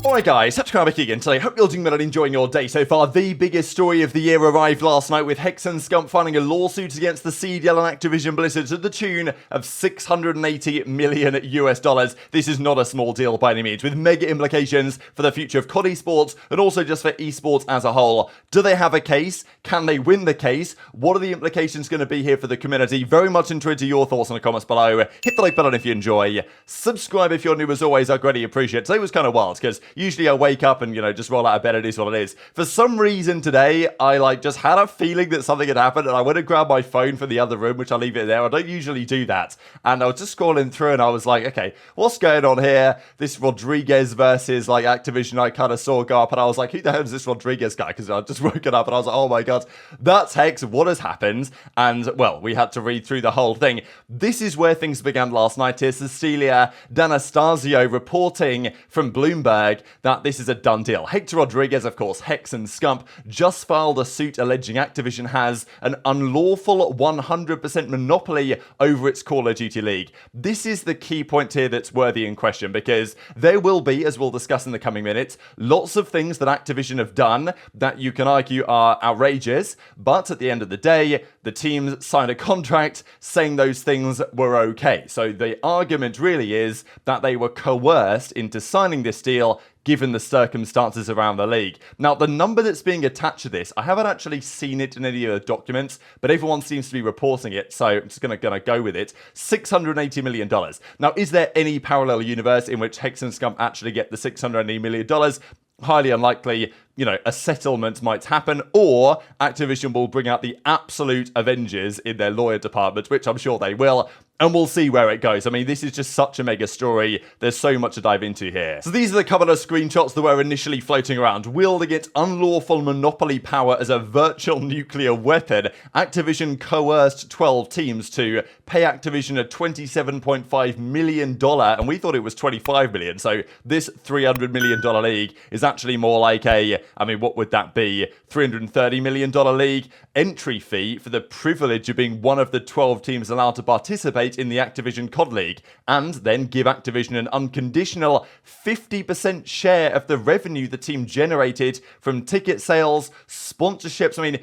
Alright guys, TacticalRab again today. Hope you're doing well and enjoying your day so far. The biggest story of the year arrived last night with HECZ and Scump filing a lawsuit against the CDL and Activision Blizzard to the tune of $680 million US. This is not a small deal by any means, with mega implications for the future of COD esports and also just for esports as a whole. Do they have a case? Can they win the case? What are the implications going to be here for the community? Very much into your thoughts in the comments below. Hit the like button if you enjoy. Subscribe if you're new as always, I greatly appreciate it. Today was kind of wild because usually I wake up and, just roll out of bed, it is what it is. For some reason today, I just had a feeling that something had happened and I went to grab my phone from the other room, which I'll leave it there. I don't usually do that. And I was just scrolling through and I was like, okay, what's going on here? This Rodriguez versus Activision, I kind of saw go up and I was like, who the hell is this Rodriguez guy? Because I just woken up and I was like, oh my god, that's HECZ, what has happened? And, well, we had to read through the whole thing. This is where things began last night here. Cecilia D'Anastasio reporting from Bloomberg that this is a done deal. Hector Rodriguez, of course, HECZ and Scump, just filed a suit alleging Activision has an unlawful 100% monopoly over its Call of Duty League. This is the key point here that's worthy in question, because there will be, as we'll discuss in the coming minutes, lots of things that Activision have done that you can argue are outrageous, but at the end of the day, the teams signed a contract saying those things were okay. So the argument really is that they were coerced into signing this deal given the circumstances around the league. Now, the number that's being attached to this, I haven't actually seen it in any of the documents, but everyone seems to be reporting it, so I'm just gonna go with it. $680 million. Now, is there any parallel universe in which HECZ and Scump actually get the $680 million? Highly unlikely. A settlement might happen, or Activision will bring out the absolute Avengers in their lawyer department, which I'm sure they will, and we'll see where it goes. I mean, this is just such a mega story. There's so much to dive into here. So these are the couple of screenshots that were initially floating around. Wielding its unlawful monopoly power as a virtual nuclear weapon, Activision coerced 12 teams to pay Activision a $27.5 million, and we thought it was $25 million, so this $300 million league is actually more like what would that be? $330 million league entry fee for the privilege of being one of the 12 teams allowed to participate in the Activision COD League, and then give Activision an unconditional 50% share of the revenue the team generated from ticket sales, sponsorships.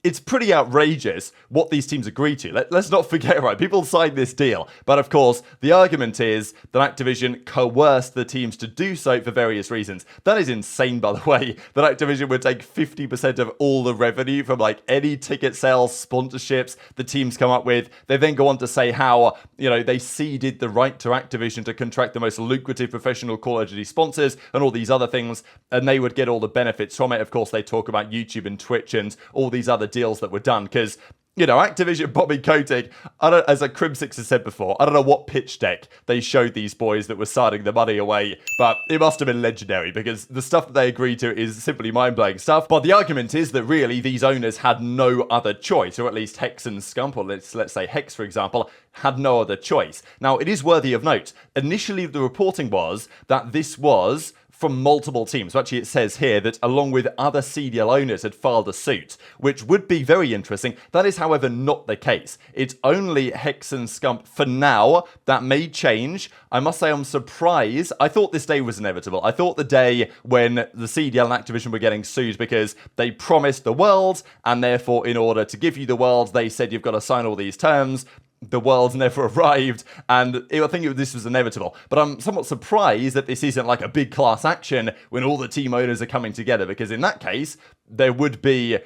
It's pretty outrageous what these teams agree to. Let's not forget, right? People signed this deal. But of course, the argument is that Activision coerced the teams to do so for various reasons. That is insane, by the way, that Activision would take 50% of all the revenue from any ticket sales, sponsorships the teams come up with. They then go on to say how, they ceded the right to Activision to contract the most lucrative professional Call of Duty sponsors and all these other things, and they would get all the benefits from it. Of course, they talk about YouTube and Twitch and all these other deals that were done, because Activision, Bobby Kotick, as Crim6 has said before, I don't know what pitch deck they showed these boys that were signing the money away, but it must have been legendary, because the stuff that they agreed to is simply mind-blowing stuff. But the argument is that really these owners had no other choice, or at least HECZ and Scump, or let's say HECZ, for example, had no other choice. Now, it is worthy of note. Initially, the reporting was that this was from multiple teams. So actually, it says here that along with other CDL owners had filed a suit, which would be very interesting. That is, however, not the case. It's only HECZ and Scump for now. That may change. I must say I'm surprised. I thought this day was inevitable. I thought the day when the CDL and Activision were getting sued because they promised the world, and therefore, in order to give you the world, they said you've got to sign all these terms. The world's never arrived, and I think this was inevitable. But I'm somewhat surprised that this isn't like a big class action when all the team owners are coming together, because in that case, there would be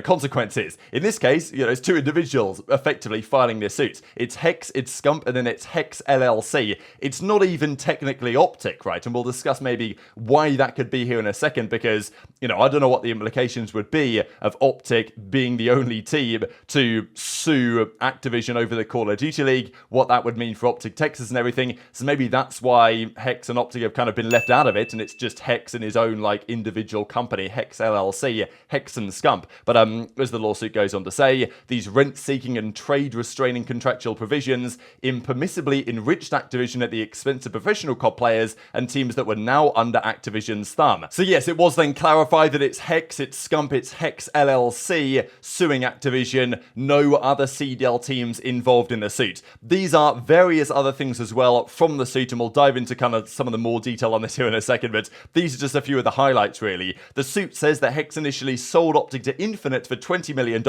consequences. In this case, it's two individuals effectively filing their suits. It's HECZ, it's Scump, and then it's HECZ LLC. It's not even technically OpTic, right? And we'll discuss maybe why that could be here in a second, because, I don't know what the implications would be of OpTic being the only team to sue Activision over the Call of Duty League, what that would mean for OpTic Texas and everything. So maybe that's why HECZ and OpTic have kind of been left out of it, and it's just HECZ and his own individual company, HECZ LLC, HECZ and Scump. But as the lawsuit goes on to say, these rent-seeking and trade-restraining contractual provisions impermissibly enriched Activision at the expense of professional COD players and teams that were now under Activision's thumb. So yes, it was then clarified that it's HECZ, it's Scump, it's HECZ LLC suing Activision, no other CDL teams involved in the suit. These are various other things as well from the suit, and we'll dive into kind of some of the more detail on this here in a second, but these are just a few of the highlights really. The suit says that HECZ initially sold OpTic to Infinite for $20 million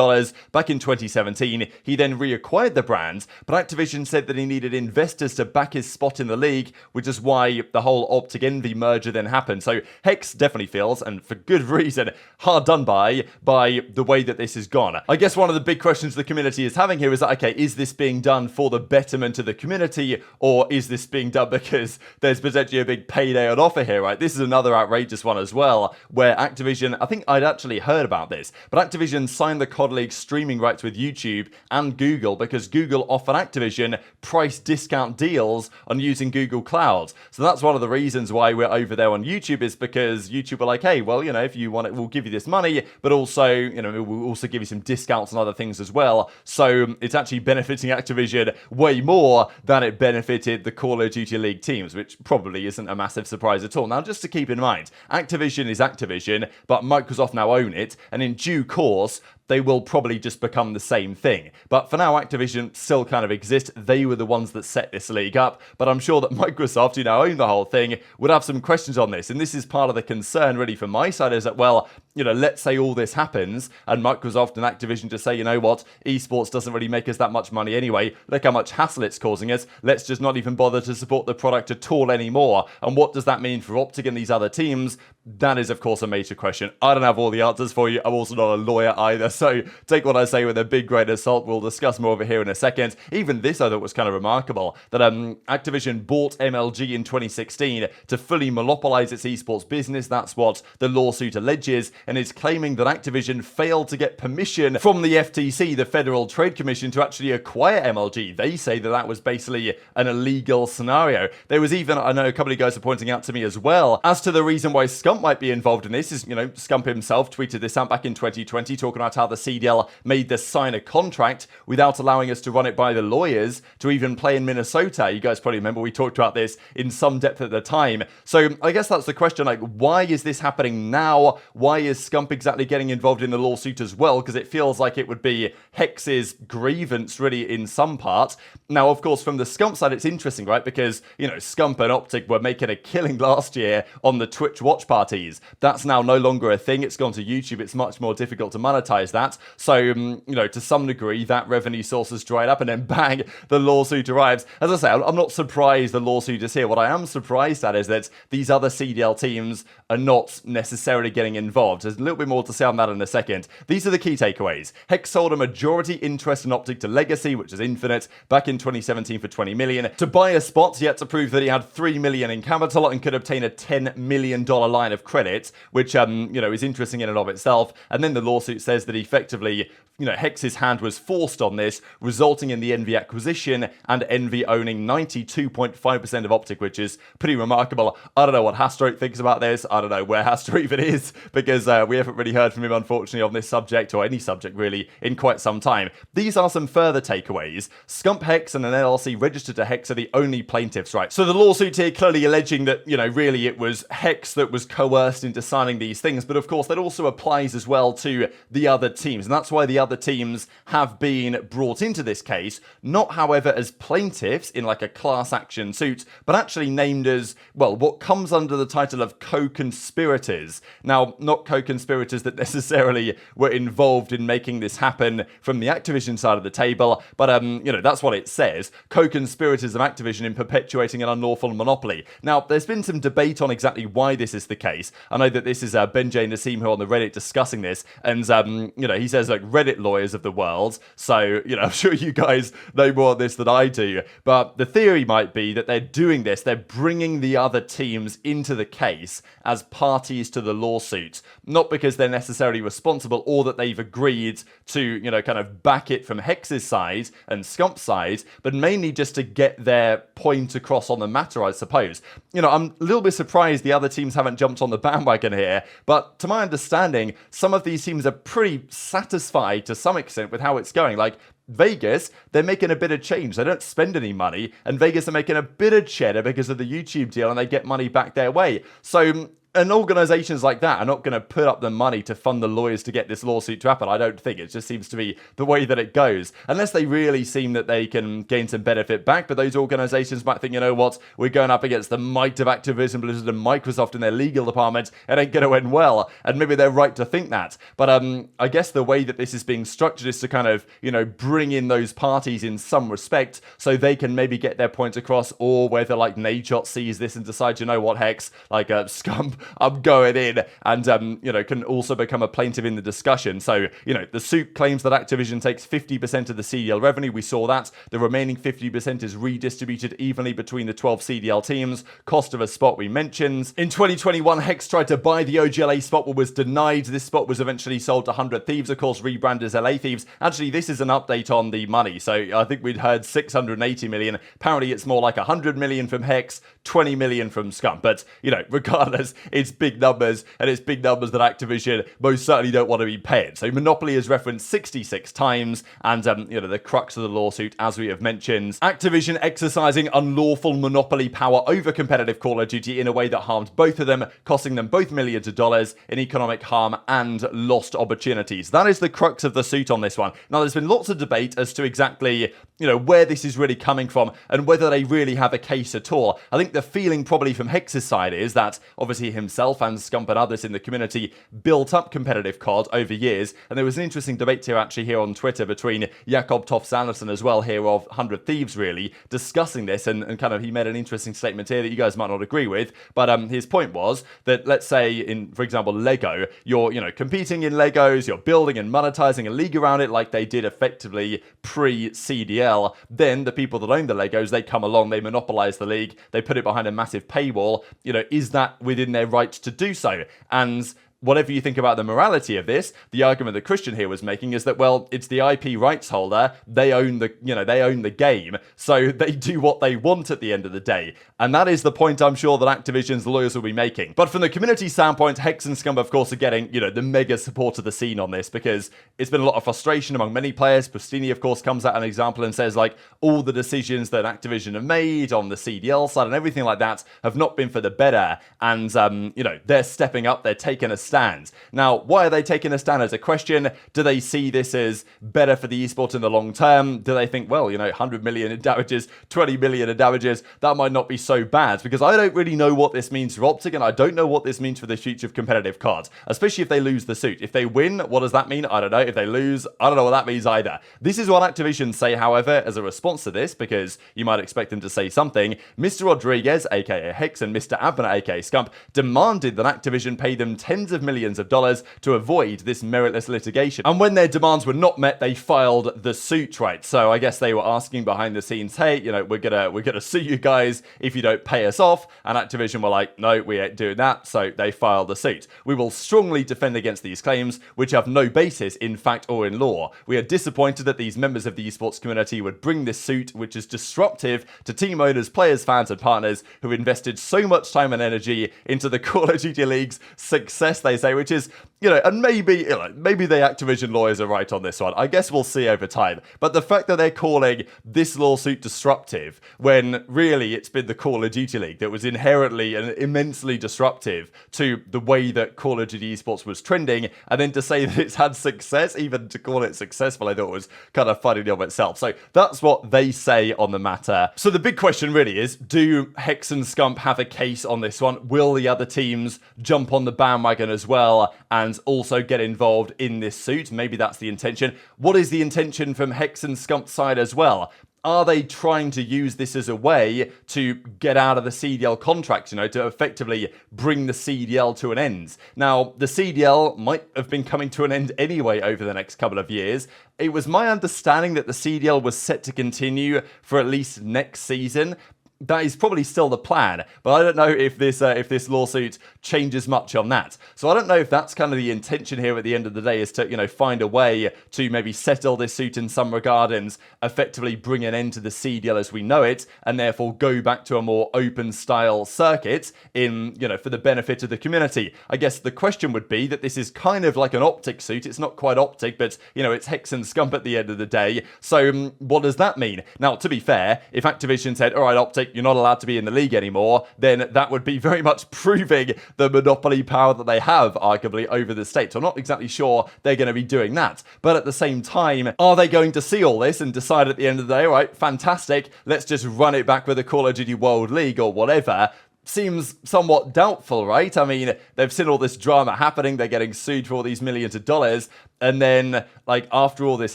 back in 2017. He then reacquired the brand, but Activision said that he needed investors to back his spot in the league, which is why the whole OpTic Envy merger then happened. So HECZ definitely feels, and for good reason, hard done by the way that this has gone. I guess one of the big questions the community is having here is that, okay, is this being done for the betterment of the community, or is this being done because there's potentially a big payday on offer here, right? This is another outrageous one as well, where Activision, I think I'd actually heard about this, but Activision signed the COD League streaming rights with YouTube and Google because Google offered Activision price discount deals on using Google Cloud. So that's one of the reasons why we're over there on YouTube, is because YouTube were like, hey, well, you know, if you want it, we'll give you this money, but also, you know, we'll also give you some discounts on other things as well. So it's actually benefiting Activision way more than it benefited the Call of Duty League teams, which probably isn't a massive surprise at all. Now, just to keep in mind, Activision is Activision, but Microsoft now own it, and in due course, they will probably just become the same thing. But for now, Activision still kind of exist. They were the ones that set this league up. But I'm sure that Microsoft, who now own the whole thing, would have some questions on this. And this is part of the concern really from my side, is that, well, you know, let's say all this happens and Microsoft and Activision just say, you know what, esports doesn't really make us that much money anyway. Look how much hassle it's causing us. Let's just not even bother to support the product at all anymore. And what does that mean for OpTic and these other teams? That is, of course, a major question. I don't have all the answers for you. I'm also not a lawyer either. So take what I say with a big grain of salt. We'll discuss more of it here in a second. Even this, I thought, was kind of remarkable, that Activision bought MLG in 2016 to fully monopolize its esports business. That's what the lawsuit alleges, and is claiming that Activision failed to get permission from the FTC, the Federal Trade Commission, to actually acquire MLG. They say that that was basically an illegal scenario. There was even, I know a couple of guys are pointing out to me as well, as to the reason why Scump might be involved in this is, you know, Scump himself tweeted this out back in 2020, talking about how the CDL made us sign a contract without allowing us to run it by the lawyers to even play in Minnesota. You guys probably remember we talked about this in some depth at the time. So I guess that's the question, like, why is this happening now? Why is Scump exactly getting involved in the lawsuit as well? Because it feels like it would be HECZ's grievance really in some part. Now, of course, from the Scump side, it's interesting, right? Because, you know, Scump and OpTic were making a killing last year on the Twitch watch parties. That's now no longer a thing. It's gone to YouTube. It's much more difficult to monetize that. So, you know, to some degree, that revenue source has dried up, and then bang, the lawsuit arrives. As I say, I'm not surprised the lawsuit is here. What I am surprised at is that these other CDL teams are not necessarily getting involved. There's a little bit more to say on that in a second. These are the key takeaways. HECZ sold a majority interest in OpTic to Legacy, which is Infinite, back in 2017 for $20 million. To buy a spot, he had to prove that he had $3 million in capital and could obtain a $10 million line of credit, which, you know, is interesting in and of itself. And then the lawsuit says that effectively, you know, HECZ's hand was forced on this, resulting in the Envy acquisition and Envy owning 92.5% of OpTic, which is pretty remarkable. I don't know what HyDra thinks about this. I don't know where HyDra even is, because we haven't really heard from him, unfortunately, on this subject, or any subject really, in quite some time. These are some further takeaways. Scump HECZ and an LLC registered to HECZ are the only plaintiffs, right? So the lawsuit here clearly alleging that, you know, really it was HECZ that was coerced into signing these things, but of course that also applies as well to the other teams, and that's why the other teams have been brought into this case, not however as plaintiffs in like a class action suit, but actually named as, well, what comes under the title of co-conspirators. Now, not co-conspirators that necessarily were involved in making this happen from the Activision side of the table, but you know, that's what it says. Co-conspirators of Activision in perpetuating an unlawful monopoly. Now, there's been some debate on exactly why this is the case. I know that this is Benjay and Asim who are on the Reddit discussing this, and you know, he says, like, Reddit lawyers of the world, so, you know, I'm sure you guys know more on this than I do, but the theory might be that they're doing this, they're bringing the other teams into the case as parties to the lawsuit, not because they're necessarily responsible or that they've agreed to, you know, kind of back it from HECZ's side and Scump's side, but mainly just to get their point across on the matter, I suppose. You know, I'm a little bit surprised the other teams haven't jumped on the bandwagon here, but to my understanding, some of these teams are pretty satisfied to some extent with how it's going. Like, Vegas, they're making a bit of change. They don't spend any money, and Vegas are making a bit of cheddar because of the YouTube deal, and they get money back their way. So, and organizations like that are not going to put up the money to fund the lawyers to get this lawsuit to happen. I don't think. It just seems to be the way that it goes. Unless they really seem that they can gain some benefit back. But those organizations might think, you know what, we're going up against the might of Activision, Blizzard, and Microsoft in their legal department. It ain't going to end well. And maybe they're right to think that. But I guess the way that this is being structured is to kind of, you know, bring in those parties in some respect so they can maybe get their points across, or whether like Nadeshot sees this and decides, you know what, Hex, like Scump, I'm going in, and you know, can also become a plaintiff in the discussion. So, you know, the suit claims that Activision takes 50% of the CDL revenue. We saw that. The remaining 50% is redistributed evenly between the 12 CDL teams. Cost of a spot we mentioned. In 2021, Hex tried to buy the OGLA spot but was denied. This spot was eventually sold to 100 Thieves, of course, rebranded as LA Thieves. Actually, this is an update on the money. So I think we'd heard 680 million. Apparently, it's more like 100 million from Hex, 20 million from Scump. But, you know, regardless, it's big numbers, and it's big numbers that Activision most certainly don't want to be paying. So Monopoly is referenced 66 times, and you know, the crux of the lawsuit, as we have mentioned, Activision exercising unlawful monopoly power over competitive Call of Duty in a way that harmed both of them, costing them both millions of dollars in economic harm and lost opportunities. That is the crux of the suit on this one. Now, there's been lots of debate as to exactly, you know, where this is really coming from and whether they really have a case at all. I think the feeling probably from Hex's side is that obviously himself and Scump and others in the community built up competitive COD over years, and there was an interesting debate here actually here on Twitter between Jakob Toft-Sanderson as well here of 100 Thieves really discussing this, and kind of he made an interesting statement here that you guys might not agree with, but his point was that, let's say in, for example, Lego, you're, you know, competing in Legos, you're building and monetizing a league around it like they did effectively pre-CDL, then the people that own the Legos, they come along, they monopolize the league, they put it behind a massive paywall. You know, is that within their right to do so? And whatever you think about the morality of this, the argument that Christian here was making is that, well, it's the IP rights holder. They own the, you know, they own the game, so they do what they want at the end of the day. And that is the point I'm sure that Activision's lawyers will be making. But from the community standpoint, Hex and Scump, of course, are getting, you know, the mega support of the scene on this, because it's been a lot of frustration among many players. Priestahh, of course, comes out an example and says, like, all the decisions that Activision have made on the CDL side and everything like that have not been for the better. And, you know, they're stepping up, they're taking a stand. Now, why are they taking a stand as a question? Do they see this as better for the esports in the long term? Do they think, well, you know, 100 million in damages, 20 million in damages, that might not be so bad? Because I don't really know what this means for OpTic, and I don't know what this means for the future of competitive cards, especially if they lose the suit. If they win, what does that mean? I don't know. If they lose, I don't know what that means either. This is what Activision say, however, as a response to this, because you might expect them to say something. Mr. Rodriguez, aka Hex, and Mr. Abner, aka Scump, demanded that Activision pay them tens of millions of dollars to avoid this meritless litigation. And when their demands were not met, they filed the suit, right? So I guess they were asking behind the scenes, hey, you know, we're gonna sue you guys if you don't pay us off. And Activision were like, no, we ain't doing that. So they filed the suit. We will strongly defend against these claims, which have no basis in fact or in law. We are disappointed that these members of the esports community would bring this suit, which is disruptive to team owners, players, fans, and partners who invested so much time and energy into the Call of Duty League's success, they say, which is, you know, and maybe, you know, maybe the Activision lawyers are right on this one. I guess we'll see over time. But the fact that they're calling this lawsuit disruptive, when really it's been the Call of Duty League that was inherently and immensely disruptive to the way that Call of Duty esports was trending, and then to say that it's had success, even to call it successful, I thought was kind of funny in of itself. So that's what they say on the matter. So the big question really is, do Hex and Scump have a case on this one? Will the other teams jump on the bandwagon as well and also get involved in this suit? Maybe that's the intention. What is the intention from Hex and Scump's side as well? Are they trying to use this as a way to get out of the CDL contract, you know, to effectively bring the CDL to an end? Now, the CDL might have been coming to an end anyway over the next couple of years. It was my understanding that the CDL was set to continue for at least next season. that is probably still the plan, but I don't know if this lawsuit changes much on that. So I don't know if that's kind of the intention here at the end of the day, is to, find a way to maybe settle this suit in some regard and effectively bring an end to the CDL as we know it, and therefore go back to a more open style circuit in, for the benefit of the community. I guess the question would be that this is kind of like an OpTic suit. It's not quite OpTic, but, it's HECZ and Scump at the end of the day. So what does that mean? Now, to be fair, if Activision said, all right, OpTic, you're not allowed to be in the league anymore, then that would be very much proving the monopoly power that they have, arguably, over the state. So I'm not exactly sure they're going to be doing that. But at the same time, are they going to see all this and decide at the end of the day, all right, fantastic, let's just run it back with the Call of Duty World League or whatever? Seems somewhat doubtful, right? I mean, they've seen all this drama happening, they're getting sued for all these millions of dollars, and then, after all this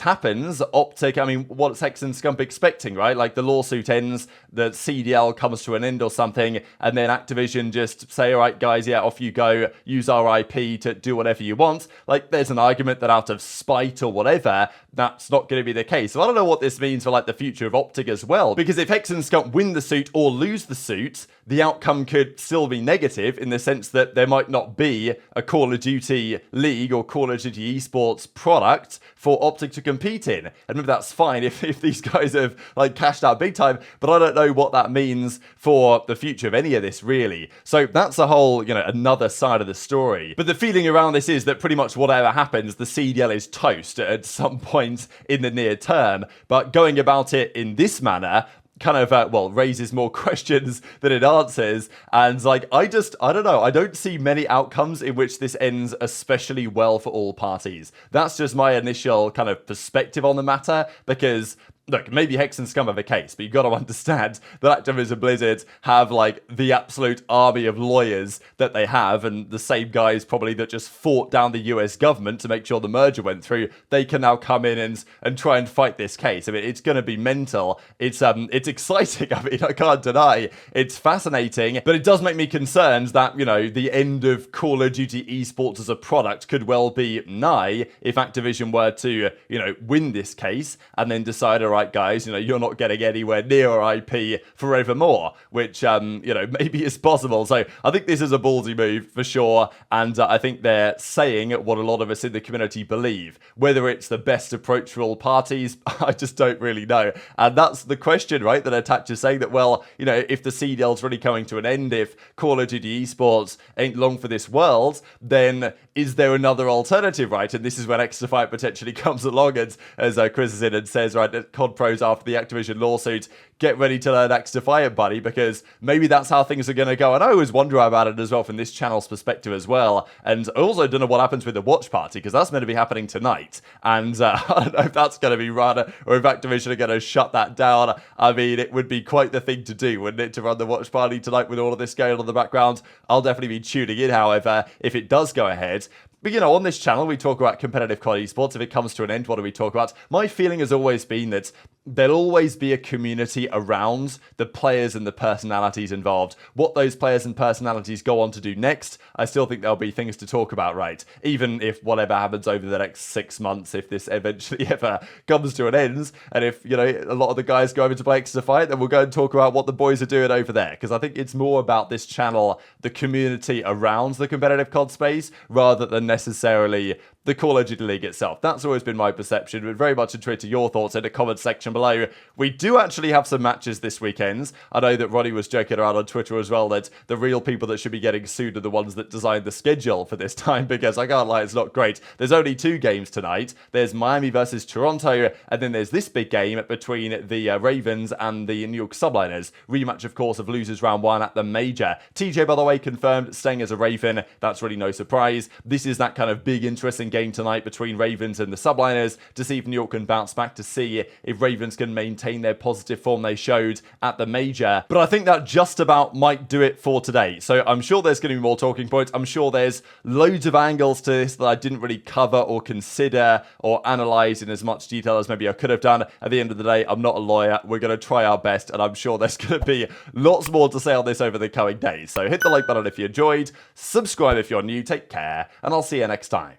happens, OpTic, I mean, what's HECZ and Scump expecting, right? The lawsuit ends, the CDL comes to an end or something, and then Activision just say, all right, guys, yeah, off you go, use our IP to do whatever you want. There's an argument that out of spite or whatever, that's not going to be the case. So I don't know what this means for, the future of OpTic as well, because if HECZ and Scump win the suit or lose the suit, the outcome could still be negative in the sense that there might not be a Call of Duty League or Call of Duty Esports product for OpTic to compete in. And maybe that's fine if these guys have cashed out big time, but I don't know what that means for the future of any of this really. So that's a whole, another side of the story. But the feeling around this is that pretty much whatever happens, the CDL is toast at some point in the near term. But going about it in this manner kind of, raises more questions than it answers. And I don't know. I don't see many outcomes in which this ends especially well for all parties. That's just my initial kind of perspective on the matter, because look, maybe HECZ and Scump have a case, but you've got to understand that Activision Blizzard have the absolute army of lawyers that they have, and the same guys probably that just fought down the US government to make sure the merger went through. They can now come in and try and fight this case. I mean, it's going to be mental. It's exciting. I mean, I can't deny it's fascinating, but it does make me concerned that, the end of Call of Duty Esports as a product could well be nigh if Activision were to, win this case and then decide, all right, guys, you're not getting anywhere near our IP forevermore, which, maybe is possible. So I think this is a ballsy move for sure. And I think they're saying what a lot of us in the community believe. Whether it's the best approach for all parties, I just don't really know. And that's the question, right? That Attach is saying that, well, if the CDL's really coming to an end, if Call of Duty Esports ain't long for this world, then is there another alternative, right? And this is when XDefiant potentially comes along, and as Chris is in and says, right, COD pros after the Activision lawsuit, get ready to learn XDefiant, buddy, because maybe that's how things are going to go. And I always wonder about it as well from this channel's perspective as well. And I also don't know what happens with the watch party, because that's meant to be happening tonight. And I don't know if that's going to be run or if Activision are going to shut that down. I mean, it would be quite the thing to do, wouldn't it, to run the watch party tonight with all of this going on in the background. I'll definitely be tuning in, however, if it does go ahead. But, on this channel, we talk about competitive COD esports. If it comes to an end, what do we talk about? My feeling has always been that there'll always be a community around the players and the personalities involved. What those players and personalities go on to do next, I still think there'll be things to talk about, right? Even if whatever happens over the next 6 months, if this eventually ever comes to an end, and if, a lot of the guys go over to play XDefiant, then we'll go and talk about what the boys are doing over there. Because I think it's more about this channel, the community around the competitive COD space, rather than necessarily the Call of Duty League itself. That's always been my perception, but very much intrigued to your thoughts in the comment section below. We do actually have some matches this weekend. I know that Ronnie was joking around on Twitter as well that the real people that should be getting sued are the ones that designed the schedule for this time, because I can't lie, it's not great. There's only 2 games tonight. There's Miami versus Toronto, and then there's this big game between the Ravens and the New York Subliners. Rematch, of course, of losers round 1 at the Major. TJ, by the way, confirmed staying as a Raven. That's really no surprise. This is that kind of big, interesting game tonight between Ravens and the Subliners to see if New York can bounce back, to see if Ravens can maintain their positive form they showed at the Major. But I think that just about might do it for today. So I'm sure there's going to be more talking points. I'm sure there's loads of angles to this that I didn't really cover or consider or analyze in as much detail as maybe I could have done. At the end of the day, I'm not a lawyer. We're going to try our best, and I'm sure there's going to be lots more to say on this over the coming days. So hit the like button if you enjoyed, subscribe if you're new, take care, and I'll see you next time.